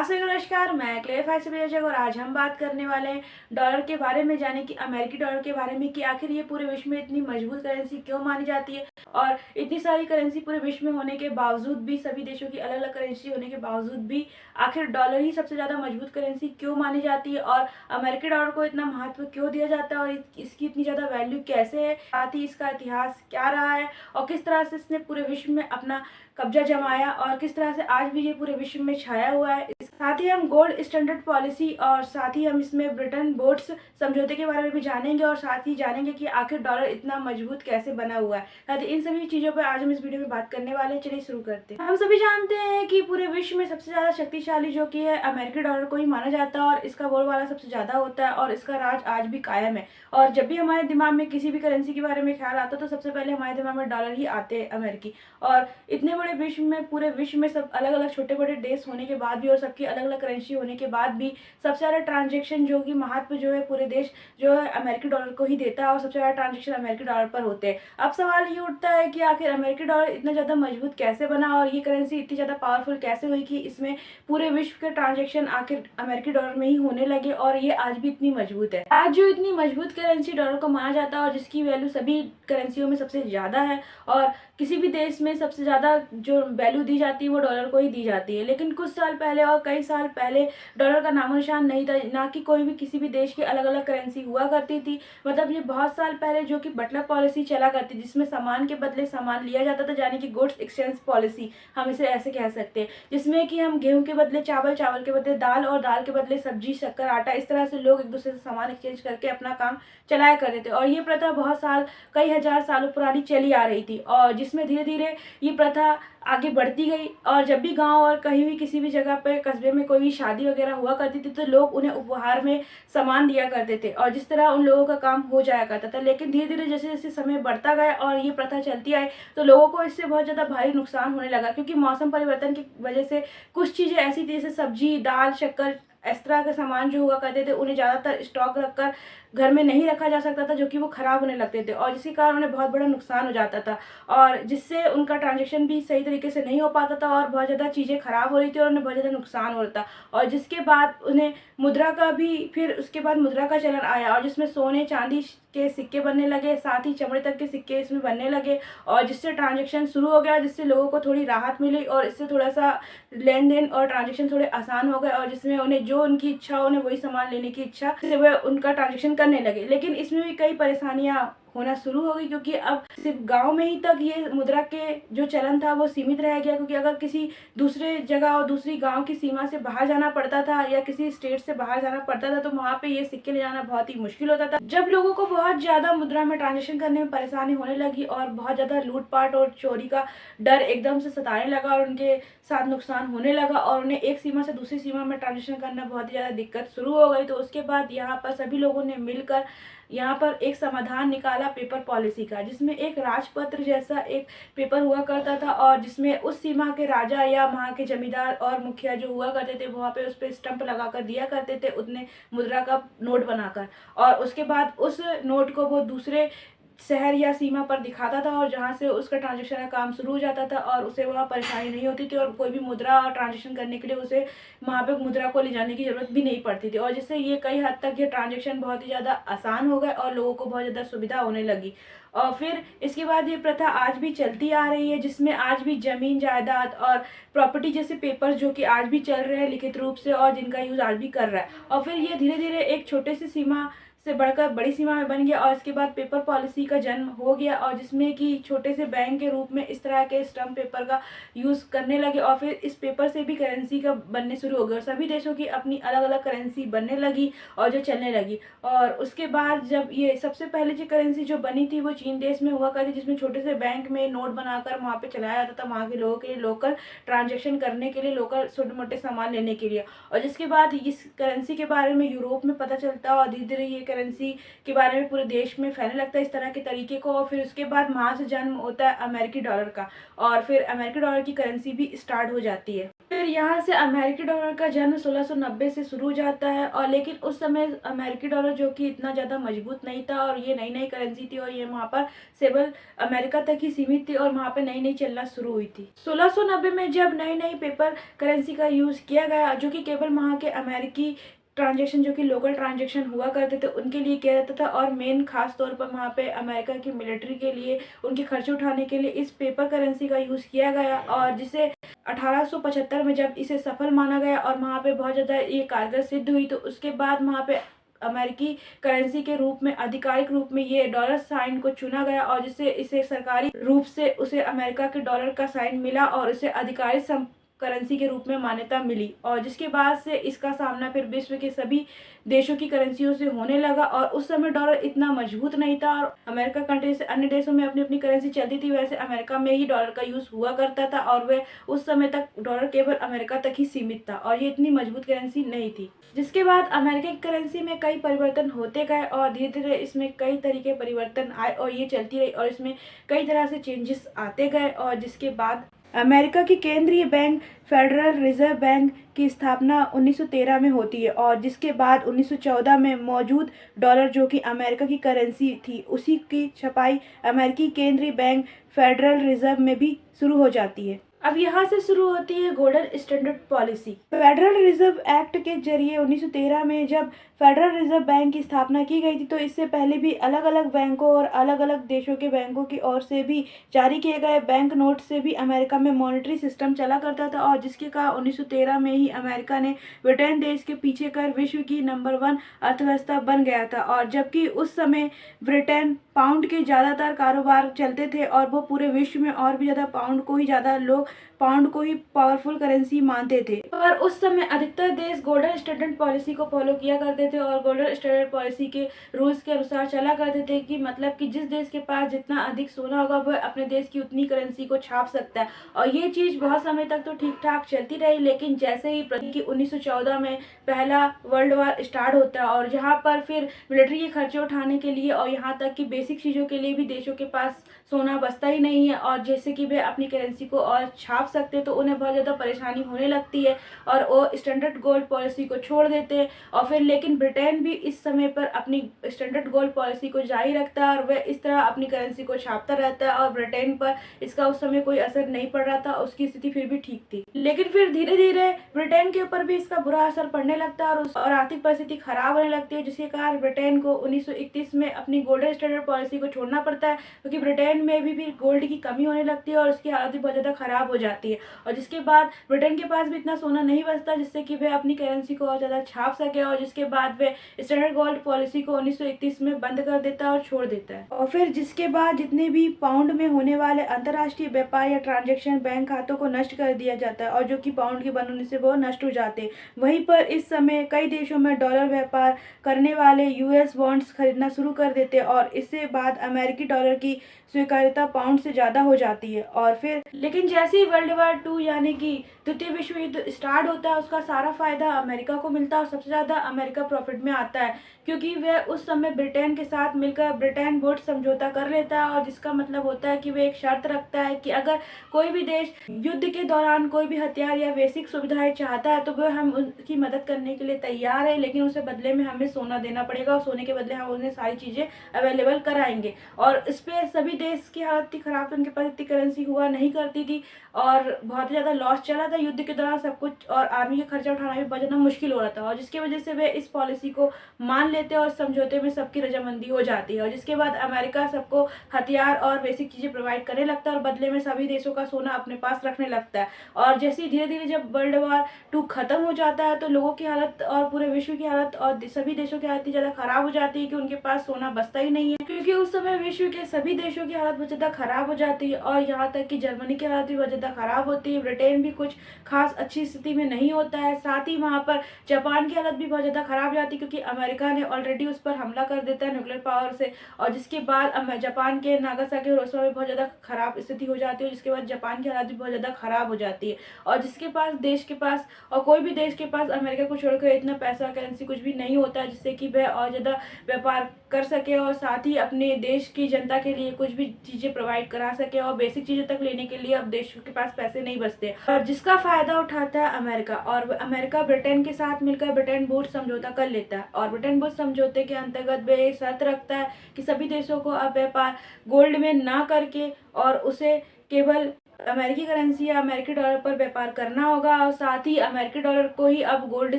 सभी को नमस्कार। मैं क्लेरिफाई से बेजक और आज हम बात करने वाले हैं डॉलर के बारे में, जाने कि अमेरिकी डॉलर के बारे में कि आखिर ये पूरे विश्व में इतनी मजबूत करेंसी क्यों मानी जाती है और इतनी सारी करेंसी पूरे विश्व में होने के बावजूद भी, सभी देशों की अलग अलग करेंसी होने के बावजूद भी आखिर डॉलर ही सबसे ज़्यादा मजबूत करेंसी क्यों मानी जाती है और अमेरिकी डॉलर को इतना महत्व क्यों दिया जाता है और इसकी इतनी ज़्यादा वैल्यू कैसे है, साथ ही इसका इतिहास क्या रहा है और किस तरह से इसने पूरे विश्व में अपना कब्जा जमाया और किस तरह से आज भी ये पूरे विश्व में छाया हुआ है। साथ ही हम गोल्ड स्टैंडर्ड पॉलिसी और साथ ही हम इसमें ब्रिटेन वुड्स समझौते के बारे में भी जानेंगे और साथ ही जानेंगे कि आखिर डॉलर इतना मजबूत कैसे बना हुआ है। साथ ही इन सभी चीज़ों पर आज हम इस वीडियो में बात करने वाले हैं। चलिए शुरू करते हैं। हम सभी जानते हैं कि पूरे विश्व में सबसे ज़्यादा शक्तिशाली जो कि है अमेरिकी डॉलर को ही माना जाता है और इसका बोलबाला सबसे ज़्यादा होता है और इसका राज आज भी कायम है। और जब भी हमारे दिमाग में किसी भी करेंसी के बारे में ख्याल आता है तो सबसे पहले हमारे दिमाग में डॉलर ही आते हैं अमेरिकी। और इतने बड़े विश्व में, पूरे विश्व में सब अलग अलग छोटे बड़े देश होने के बाद भी और सबकी अलग अलग करेंसी होने के बाद भी सबसे ज़्यादा ट्रांजेक्शन जो कि महत्व जो है पूरे देश जो है अमेरिकी डॉलर को ही देता है और सबसे ज़्यादा ट्रांजेक्शन अमेरिकी डॉलर पर होते हैं। अब सवाल ये उठता है कि आखिर अमेरिकी डॉलर इतना ज़्यादा मजबूत कैसे बना और ये करेंसी इतनी ज़्यादा पावरफुल कैसे हुई कि इसमें पूरे विश्व के ट्रांजेक्शन आखिर अमेरिकी डॉलर में ही होने लगे और ये आज भी इतनी मजबूत है। आज जो इतनी मजबूत करेंसी डॉलर को माना जाता है और जिसकी वैल्यू सभी करेंसियों में सबसे ज़्यादा है और किसी भी देश में सबसे ज़्यादा जो वैल्यू दी जाती है वो डॉलर को ही दी जाती है। लेकिन कुछ साल पहले और कई साल पहले डॉलर का नामो निशान नहीं था, ना कि कोई भी किसी भी देश की अलग अलग करेंसी हुआ करती थी। मतलब ये बहुत साल पहले जो कि बटलर पॉलिसी चला करती जिसमें सामान के बदले सामान लिया जाता था, यानी कि गुड्स एक्सचेंज पॉलिसी हम इसे ऐसे कह सकते हैं, जिसमें कि हम गेहूं के बदले चावल, चावल के बदले दाल और दाल के बदले सब्जी, शक्कर, आटा, इस तरह से लोग एक दूसरे से सामान एक्सचेंज करके अपना काम चलाया करते थे। और ये प्रथा बहुत साल, कई हजार सालों पुरानी चली आ रही थी और जिसमें धीरे धीरे ये प्रथा आगे बढ़ती गई। और जब भी गांव और कहीं भी किसी भी जगह पे कस्बे में कोई भी शादी वगैरह हुआ करती थी तो लोग उन्हें उपहार में सामान दिया करते थे और जिस तरह उन लोगों का काम हो जाया करता था। लेकिन धीरे धीरे जैसे जैसे समय बढ़ता गया और ये प्रथा चलती आई तो लोगों को इससे बहुत ज़्यादा भारी नुकसान होने लगा, क्योंकि मौसम परिवर्तन की वजह से कुछ चीज़ें ऐसी थी जैसे सब्जी, दाल, शक्कर, इस तरह के सामान जो हुआ करते थे उन्हें ज़्यादातर स्टॉक रखकर घर में नहीं रखा जा सकता था, जो कि वो ख़राब होने लगते थे और जिसके कारण उन्हें बहुत बड़ा नुकसान हो जाता था और जिससे उनका ट्रांजैक्शन भी सही तरीके से नहीं हो पाता था और बहुत ज़्यादा चीज़ें ख़राब हो रही थी और उन्हें बहुत ज़्यादा नुकसान हो रहा था। और जिसके बाद उन्हें मुद्रा का भी, फिर उसके बाद मुद्रा का चलन आया और जिसमें सोने चांदी के सिक्के बनने लगे, साथ ही चमड़े तक के सिक्के इसमें बनने लगे और जिससे ट्रांजैक्शन शुरू हो गया, जिससे लोगों को थोड़ी राहत मिली और इससे थोड़ा सा लेन देन और ट्रांजैक्शन थोड़े आसान हो गए और जिसमें उन्हें जो उनकी इच्छा, उन्हें वही सामान लेने की इच्छा से वह उनका ट्रांजैक्शन करने लगे। लेकिन इसमें भी कई परेशानियां होना शुरू हो गई, क्योंकि अब सिर्फ गांव में ही तक ये मुद्रा के जो चलन था वो सीमित रह गया, क्योंकि अगर किसी दूसरे जगह और दूसरी गांव की सीमा से बाहर जाना पड़ता था या किसी स्टेट से बाहर जाना पड़ता था तो वहाँ पे ये सिक्के ले जाना बहुत ही मुश्किल होता था। जब लोगों को बहुत ज़्यादा मुद्रा में ट्रांजेक्शन करने में परेशानी होने लगी और बहुत ज़्यादा लूटपाट और चोरी का डर एकदम से सताने लगा और उनके साथ नुकसान होने लगा और उन्हें एक सीमा से दूसरी सीमा में ट्रांजेक्शन करना बहुत ही ज़्यादा दिक्कत शुरू हो गई, तो उसके बाद यहाँ पर सभी लोगों ने मिलकर यहाँ पर एक समाधान निकाला पेपर पॉलिसी का, जिसमें एक राजपत्र जैसा एक पेपर हुआ करता था और जिसमें उस सीमा के राजा या वहाँ के जमींदार और मुखिया जो हुआ करते थे वहाँ पे उस पर स्टंप लगाकर दिया करते थे उतने मुद्रा का नोट बनाकर, और उसके बाद उस नोट को वो दूसरे शहर या सीमा पर दिखाता था और जहाँ से उसका ट्रांजैक्शन का काम शुरू हो जाता था और उसे वहाँ परेशानी नहीं होती थी और कोई भी मुद्रा और ट्रांजैक्शन करने के लिए उसे वहाँ पे मुद्रा को ले जाने की ज़रूरत भी नहीं पड़ती थी और जिससे ये कई हद तक ये ट्रांजैक्शन बहुत ही ज़्यादा आसान हो गए और लोगों को बहुत ज़्यादा सुविधा होने लगी। और फिर इसके बाद ये प्रथा आज भी चलती आ रही है, जिसमें आज भी ज़मीन, जायदाद और प्रॉपर्टी जैसे पेपर्स जो कि आज भी चल रहे हैं लिखित रूप से और जिनका यूज़ आज भी कर रहा है। और फिर ये धीरे धीरे एक छोटे से सीमा से बढ़कर बड़ी सीमा में बन गया और इसके बाद पेपर पॉलिसी का जन्म हो गया और जिसमें कि छोटे से बैंक के रूप में इस तरह के स्टम्प पेपर का यूज़ करने लगे और फिर इस पेपर से भी करेंसी का बनने शुरू हो गया और सभी देशों की अपनी अलग अलग करेंसी बनने लगी और जो चलने लगी। और उसके बाद जब ये सबसे पहले जो करेंसी जो बनी थी वो चीन देश में हुआ करती, जिसमें छोटे से बैंक में नोट बनाकर वहाँ पे चलाया जाता था वहाँ के लोगों के लिए, लोकल ट्रांजेक्शन करने के लिए, लोकल छोटे मोटे सामान लेने के लिए। और जिसके बाद इस करेंसी के बारे में यूरोप में पता चलता और धीरे धीरे ये करेंसी के बारे में पूरे देश में फैलने लगता है इस तरह के तरीके को और फिर उसके बाद वहाँ से जन्म होता है अमेरिकी डॉलर का और फिर अमेरिकी डॉलर की करेंसी भी स्टार्ट हो जाती है। फिर यहाँ से अमेरिकी डॉलर का जन्म 1690 से शुरू हो जाता है, और लेकिन उस समय अमेरिकी डॉलर जो कि इतना ज़्यादा मजबूत नहीं था, और ये नई नई करेंसी थी, और ये वहाँ पर केवल अमेरिका तक ही सीमित थी, और वहाँ पे नई नई चलना शुरू हुई थी। 1690 में जब नई नई पेपर करेंसी का यूज़ किया गया, जो कि केवल वहाँ के अमेरिकी ट्रांजैक्शन, जो कि लोकल ट्रांजैक्शन हुआ करते थे, उनके लिए किया जाता था, और मेन खास तौर पर वहाँ पे अमेरिका की मिलिट्री के लिए, उनके खर्चे उठाने के लिए इस पेपर करेंसी का यूज़ किया गया, और जिसे 1875 में जब इसे सफल माना गया और वहाँ पे बहुत ज़्यादा ये कारगर सिद्ध हुई, तो उसके बाद वहाँ पे अमेरिकी करेंसी के रूप में, आधिकारिक रूप में ये डॉलर साइन को चुना गया, और जिससे इसे सरकारी रूप से उसे अमेरिका के डॉलर का साइन मिला, और उसे आधिकारिक करेंसी के रूप में मान्यता मिली, और जिसके बाद से इसका सामना फिर विश्व के सभी देशों की करेंसियों से होने लगा। और उस समय डॉलर इतना मजबूत नहीं था, और अमेरिका कंट्री से अन्य देशों में अपनी अपनी करेंसी चलती थी, वैसे अमेरिका में ही डॉलर का यूज़ हुआ करता था, और वह उस समय तक डॉलर केवल अमेरिका तक ही सीमित था, और ये इतनी मजबूत करेंसी नहीं थी। जिसके बाद अमेरिका की करेंसी में कई परिवर्तन होते गए, और धीरे धीरे इसमें कई तरीके परिवर्तन आए, और ये चलती रही, और इसमें कई तरह से चेंजेस आते गए। और जिसके बाद अमेरिका की केंद्रीय बैंक फेडरल रिजर्व बैंक की स्थापना 1913 में होती है, और जिसके बाद 1914 में मौजूद डॉलर, जो कि अमेरिका की करेंसी थी, उसी की छपाई अमेरिकी केंद्रीय बैंक फेडरल रिजर्व में भी शुरू हो जाती है। अब यहाँ से शुरू होती है golden standard policy. Federal reserve act के जरिए 1913 में जब फेडरल रिजर्व बैंक की स्थापना की गई थी, तो इससे पहले भी अलग अलग बैंकों और अलग अलग देशों के बैंकों की ओर से भी जारी किए गए बैंक नोट से भी अमेरिका में मॉनेटरी सिस्टम चला करता था, और जिसके कारण 1913 में ही अमेरिका ने ब्रिटेन देश के पीछे कर विश्व की नंबर 1 अर्थव्यवस्था बन गया था। और जबकि उस समय ब्रिटेन पाउंड के ज़्यादातर कारोबार चलते थे, और वो पूरे विश्व में और भी ज़्यादा पाउंड को ही ज़्यादा लोग पाउंड को ही पावरफुल करेंसी मानते थे। और उस समय अधिकतर देश गोल्डन स्टैंडर्ड पॉलिसी को फॉलो किया करते थे, और गोल्डन स्टैंडर्ड पॉलिसी के रूल्स के अनुसार चला करते थे, कि मतलब कि जिस देश के पास जितना अधिक सोना होगा, वह अपने देश की उतनी करेंसी को छाप सकता है। और ये चीज़ बहुत समय तक तो ठीक ठाक चलती रही, लेकिन जैसे ही 1914 में पहला वर्ल्ड वार स्टार्ट होता है, और जहाँ पर फिर मिलिट्री के खर्चे उठाने के लिए, और यहाँ तक कि बेसिक चीज़ों के लिए भी देशों के पास सोना बचता ही नहीं है, और जैसे कि वे अपनी करेंसी को और छाप सकते, तो उन्हें बहुत ज़्यादा परेशानी होने लगती है, और वो स्टैंडर्ड गोल्ड पॉलिसी को छोड़ देते हैं। और फिर लेकिन ब्रिटेन भी इस समय पर अपनी स्टैंडर्ड गोल्ड पॉलिसी को जारी रखता है, और वह इस तरह अपनी करेंसी को छापता रहता है, और ब्रिटेन पर इसका उस समय कोई असर नहीं पड़ रहा था, उसकी स्थिति फिर भी ठीक थी। लेकिन फिर धीरे धीरे ब्रिटेन के ऊपर भी इसका बुरा असर पड़ने लगता है, और आर्थिक परिस्थिति खराब होने लगती है, जिसके कारण ब्रिटेन को 1931 में अपनी गोल्डन स्टैंडर्ड पॉलिसी को छोड़ना पड़ता है, क्योंकि ब्रिटेन में भी गोल्ड की कमी होने लगती है, और उसकी हालत भी बहुत ज़्यादा खराब हो जाती है। और जिसके बाद ब्रिटेन के पास भी इतना सोना नहीं बचता जिससे कि वे अपनी करेंसी को और ज़्यादा छाप सके, और जिसके बाद वे स्टैंडर्ड गोल्ड पॉलिसी को 1931 में बंद कर देता है और छोड़ देता है। और फिर जिसके बाद जितने भी पाउंड में होने वाले अंतर्राष्ट्रीय व्यापार या ट्रांजेक्शन बैंक खातों को नष्ट कर दिया जाता है, और जो कि पाउंड के बंद होने से वो नष्ट हो जाते हैं। वहीं पर इस समय कई देशों में डॉलर व्यापार करने वाले यूएस बॉन्ड्स खरीदना शुरू कर देते हैं, और इससे बाद अमेरिकी डॉलर की स्वीकार्यता पाउंड से ज़्यादा हो जाती है। और फिर लेकिन जैसे ही वर्ल्ड वार 2 यानी कि द्वितीय विश्व युद्ध स्टार्ट होता है, उसका सारा फायदा अमेरिका को मिलता है, और सबसे ज़्यादा अमेरिका प्रॉफिट में आता है, क्योंकि वह उस समय ब्रिटेन के साथ मिलकर ब्रिटेन वुड्स समझौता कर लेता है, और जिसका मतलब होता है कि वह एक शर्त रखता है कि अगर कोई भी देश युद्ध के दौरान कोई भी हथियार या बेसिक सुविधाएं चाहता है, तो वह हम उसकी मदद करने के लिए तैयार है, लेकिन उसे बदले में हमें सोना देना पड़ेगा, और सोने के बदले हम उन्हें सारी चीज़ें अवेलेबल कराएंगे। और इस पर सभी देश की हालत थी खराब, तो उनके पास इतनी करेंसी हुआ नहीं करती थी, और बहुत ज़्यादा लॉस चला था युद्ध के दौरान सब कुछ, और आर्मी का खर्चा उठाना भी बहुत ज़्यादा मुश्किल हो रहा था, और जिसकी वजह से वे इस पॉलिसी को मान लेते हैं, और समझौते में सबकी रजामंदी हो जाती है। और जिसके बाद अमेरिका सबको हथियार और बेसिक चीज़ें प्रोवाइड करने लगता है, और बदले में सभी देशों का सोना अपने पास रखने लगता है। और जैसे ही धीरे धीरे जब वर्ल्ड वार 2 खत्म हो जाता है, तो लोगों की हालत और पूरे विश्व की हालत और सभी देशों की हालत इतनी ज़्यादा खराब हो जाती है कि उनके पास सोना बचता ही नहीं है, क्योंकि उस समय विश्व के सभी देशों की हालत बहुत ज़्यादा खराब हो जाती है, और यहाँ तक कि जर्मनी की हालत भी बहुत ज़्यादा खराब होती है। ब्रिटेन भी कुछ खास अच्छी स्थिति में नहीं होता है, साथ ही वहाँ पर जापान की हालत भी बहुत ज़्यादा खराब हो जाती है, क्योंकि अमेरिका ने ऑलरेडी उस पर हमला कर देता है न्यूक्लियर पावर से, और जिसके बाद जापान के नागासाकी और हिरोशिमा में बहुत ज़्यादा खराब स्थिति हो जाती है, जिसके बाद जापान की हालत भी बहुत ज़्यादा खराब हो जाती है। और जिसके पास देश के पास और कोई भी देश के पास अमेरिका को छोड़कर इतना पैसा करेंसी कुछ भी नहीं होता है, जिससे कि वह और ज़्यादा व्यापार कर सके, और साथ ही अपने देश की जनता के लिए कुछ भी चीज़ें प्रोवाइड करा सके, और बेसिक चीज़ें तक लेने के लिए अब देश के पास पैसे नहीं बचते, और जिसका फायदा उठाता है अमेरिका। और अमेरिका ब्रिटेन के साथ मिलकर ब्रिटेन वुड्स समझौता कर लेता है, और ब्रिटेन वुड्स समझौते के अंतर्गत वे एक शर्त रखता है कि सभी देशों को अब व्यापार गोल्ड में ना करके और उसे केवल अमेरिकी करेंसी या अमेरिकी डॉलर पर व्यापार करना होगा, और साथ ही अमेरिकी डॉलर को ही अब गोल्ड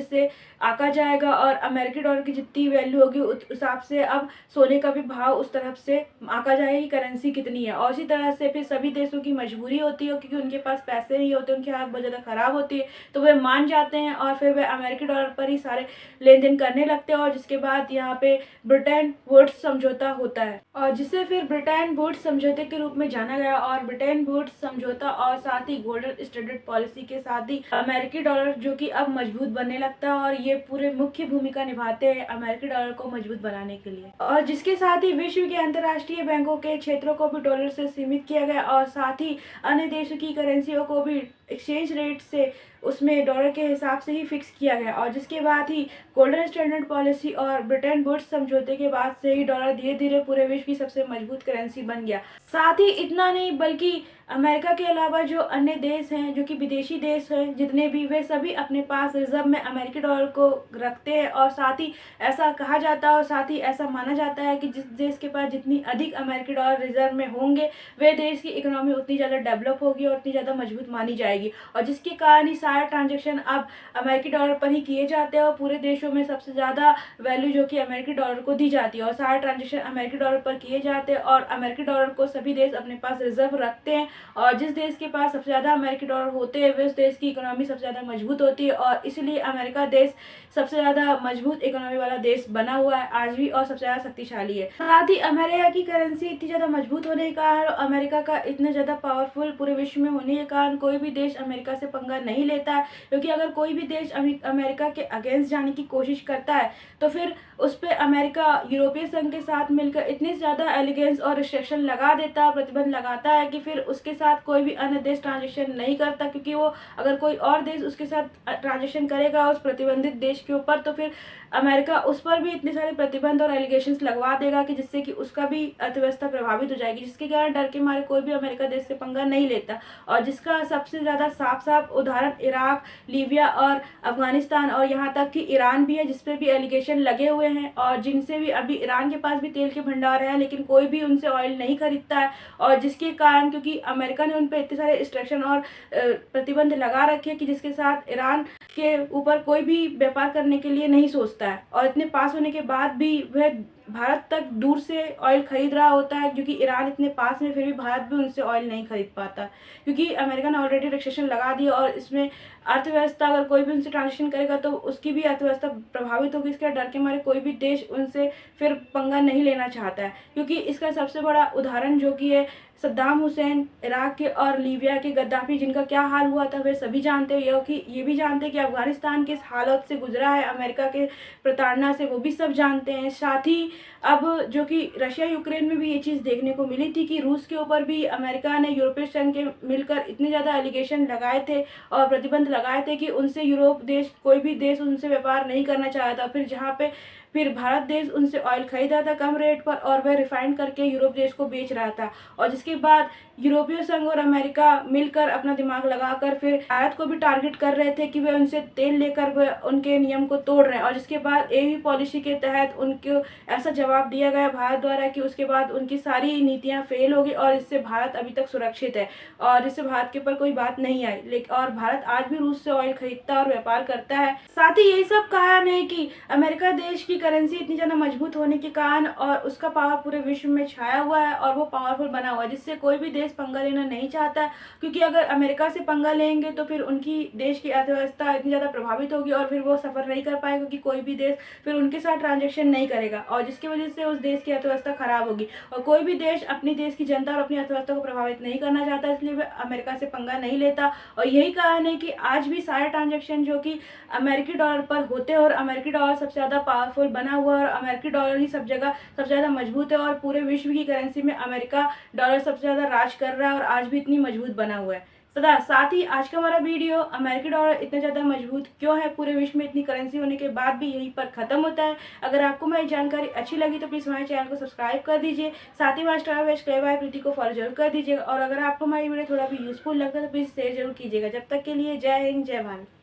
से आका जाएगा, और अमेरिकी डॉलर की जितनी वैल्यू होगी उस हिसाब से अब सोने का भी भाव उस तरफ से आका जाएगा कि करेंसी कितनी है। और इसी तरह से फिर सभी देशों की मजबूरी होती है, क्योंकि उनके पास पैसे नहीं होते, उनकी हालत बहुत ज़्यादा ख़राब होती है, तो वे मान जाते हैं और फिर वे अमेरिकी डॉलर पर ही सारे लेन देन करने लगते हैं। और जिसके बाद यहाँ पे ब्रिटेन वुड्स समझौता होता है, और जिसे फिर ब्रिटेन वुड्स समझौते के रूप में जाना गया। और ब्रिटेन वुड्स समझौता और साथ ही गोल्डन स्टैंडर्ड पॉलिसी के साथ ही अमेरिकी डॉलर जो कि अब मजबूत बनने लगता है, और ये पूरे मुख्य भूमिका निभाते हैं अमेरिकी डॉलर को मजबूत बनाने के लिए। और जिसके साथ ही विश्व के अंतर्राष्ट्रीय बैंकों के क्षेत्रों को भी डॉलर से सीमित किया गया, और साथ ही अन्य देशों की करेंसियों को भी एक्सचेंज रेट से उसमें डॉलर के हिसाब से ही फिक्स किया गया। और जिसके बाद ही गोल्डन स्टैंडर्ड पॉलिसी और ब्रिटेन वुड्स समझौते के बाद से ही डॉलर धीरे धीरे पूरे विश्व की सबसे मजबूत करेंसी बन गया। साथ ही इतना नहीं, बल्कि अमेरिका के अलावा जो अन्य देश हैं, जो कि विदेशी देश हैं जितने भी, वे सभी अपने पास रिजर्व में अमेरिकी डॉलर को रखते हैं। और साथ ही ऐसा कहा जाता है और साथ ही ऐसा माना जाता है कि जिस देश के पास जितनी अधिक अमेरिकी डॉलर रिजर्व में होंगे, वे देश की इकोनॉमी उतनी ज़्यादा डेवलप होगी और उतनी ज़्यादा मजबूत मानी जाएगी। और जिसके कारण ही सारे ट्रांजेक्शन अब अमेरिकी डॉलर पर ही किए जाते हैं, और पूरे देशों में सबसे ज़्यादा वैल्यू जो कि अमेरिकी डॉलर को दी जाती है, और सारे ट्रांजेक्शन अमेरिकी डॉलर पर किए जाते हैं। और अमेरिकी डॉलर को सभी देश अपने पास रिजर्व रखते हैं, और जिस देश के पास सबसे ज़्यादा अमेरिकी डॉलर होते हैं, वे उस देश की इकोनॉमी सबसे ज़्यादा मजबूत होती है। और इसलिए अमेरिका देश सबसे ज़्यादा मजबूत इकोनॉमी वाला देश बना हुआ है आज भी, और सबसे ज़्यादा शक्तिशाली है। साथ ही अमेरिका की करेंसी इतनी ज़्यादा मजबूत होने के कारण, अमेरिका का इतना ज़्यादा पावरफुल पूरे विश्व में होने के कारण, कोई भी देश अमेरिका से पंगा नहीं लेता है। क्योंकि अगर कोई भी देश अमेरिका के अगेंस्ट जाने की कोशिश करता है, तो फिर उस पर अमेरिका यूरोपीय संघ के साथ मिलकर इतनी ज़्यादा एलिगेंस और रिस्ट्रिक्शन लगा देता है, प्रतिबंध लगाता है, कि फिर उसके साथ कोई भी अन्य देश ट्रांजेक्शन नहीं करता। क्योंकि वो अगर कोई और देश उसके साथ ट्रांजेक्शन करेगा उस प्रतिबंधित देश के ऊपर, तो फिर अमेरिका उस पर भी इतने सारे प्रतिबंध और एलिगेशंस लगवा देगा कि जिससे कि उसका भी अर्थव्यवस्था प्रभावित हो जाएगी, जिसके कारण डर के मारे कोई भी अमेरिका देश से पंगा नहीं लेता। और जिसका सबसे ज़्यादा साफ उदाहरण इराक, लीबिया और अफगानिस्तान और यहाँ तक कि ईरान भी है, जिसपे भी एलिगेशन लगे हुए हैं, और जिनसे भी अभी ईरान के पास भी तेल के भंडार हैं, लेकिन कोई भी उनसे ऑयल नहीं खरीदता है। और जिसके कारण, क्योंकि अमेरिका ने उन पर इतने सारे रिस्ट्रिक्शन और प्रतिबंध लगा रखे हैं कि जिसके साथ ईरान के ऊपर कोई भी व्यापार करने के लिए नहीं सोचता है। और इतने पास होने के बाद भी वह भारत तक दूर से ऑयल खरीद रहा होता है, क्योंकि ईरान इतने पास में, फिर भी भारत भी उनसे ऑयल नहीं खरीद पाता, क्योंकि अमेरिका ने ऑलरेडी रिस्ट्रिक्शन लगा दी। और इसमें अर्थव्यवस्था, अगर कोई भी उनसे ट्रांजेक्शन करेगा तो उसकी भी अर्थव्यवस्था प्रभावित होगी। इसके डर के मारे कोई भी देश उनसे फिर पंगा नहीं लेना चाहता है। क्योंकि इसका सबसे बड़ा उदाहरण जो कि है सद्दाम हुसैन, इराक के और लीबिया के गद्दाफी, जिनका क्या हाल हुआ था वे सभी जानते हो। ये भी जानते हैं कि अफगानिस्तान किस हालत से गुजरा है अमेरिका के प्रताड़ना से, वो भी सब जानते हैं। साथ ही अब जो कि रशिया यूक्रेन में भी ये चीज़ देखने को मिली थी कि रूस के ऊपर भी अमेरिका ने यूरोपीय संघ के मिलकर इतने ज़्यादा एलिगेशन लगाए थे और प्रतिबंध लगाए थे कि उनसे यूरोप देश, कोई भी देश उनसे व्यापार नहीं करना चाहता। फिर जहाँ पे फिर भारत देश उनसे ऑयल खरीदा था कम रेट पर, और वह रिफाइंड करके यूरोप देश को बेच रहा था। और जिसके बाद यूरोपीय संघ और अमेरिका मिलकर अपना दिमाग लगाकर फिर भारत को भी टारगेट कर रहे थे कि वे उनसे तेल लेकर वह उनके नियम को तोड़ रहे हैं। और जिसके बाद एवी पॉलिसी के तहत उनको ऐसा जवाब दिया गया भारत द्वारा कि उसके बाद उनकी सारी नीतियां फेल होगी, और इससे भारत अभी तक सुरक्षित है और इससे भारत के ऊपर कोई बात नहीं आई। लेकिन और भारत आज भी रूस से ऑयल खरीदता है और व्यापार करता है। साथ ही यही सब कारण है कि अमेरिका देश की करेंसी इतनी ज़्यादा मजबूत होने के कारण और उसका पावर पूरे विश्व में छाया हुआ है, और वो पावरफुल बना हुआ है, जिससे कोई भी देश पंगा लेना नहीं चाहता है। क्योंकि अगर अमेरिका से पंगा लेंगे तो फिर उनकी देश की अर्थव्यवस्था इतनी ज़्यादा प्रभावित होगी और फिर वो सफ़र नहीं कर पाएगा, क्योंकि कोई भी देश फिर उनके साथ ट्रांजेक्शन नहीं करेगा, और जिसकी वजह से उस देश की अर्थव्यवस्था खराब होगी। और कोई भी देश अपनी देश की जनता और अपनी अर्थव्यवस्था को प्रभावित नहीं करना चाहता, इसलिए वह अमेरिका से पंगा नहीं लेता। और यही कारण है कि आज भी सारे ट्रांजेक्शन जो कि अमेरिकी डॉलर पर होते हैं, और अमेरिकी डॉलर सबसे ज़्यादा पावरफुल बना हुआ है, और अमेरिकी डॉलर ही सब जगह सबसे ज़्यादा मजबूत है, और पूरे विश्व की करेंसी में अमेरिका डॉलर सबसे ज़्यादा राज कर रहा है और आज भी इतनी मजबूत बना हुआ है। तथा साथ ही आज का हमारा वीडियो अमेरिकी डॉलर इतना ज़्यादा मजबूत क्यों है, पूरे विश्व में इतनी करेंसी होने के बाद भी यहीं पर ख़त्म होता है। अगर आपको मेरी जानकारी अच्छी लगी तो प्लीज़ हमारे चैनल को सब्सक्राइब कर दीजिए। साथ ही हमारे स्टार वेज क्ले बाय प्रीति को फॉलो जरूर कर दीजिएगा। और अगर आपको हमारी वीडियो थोड़ा भी यूज़फुल लगता है तो प्लीज़ शेयर जरूर कीजिएगा। जब तक के लिए जय हिंद, जय भारत।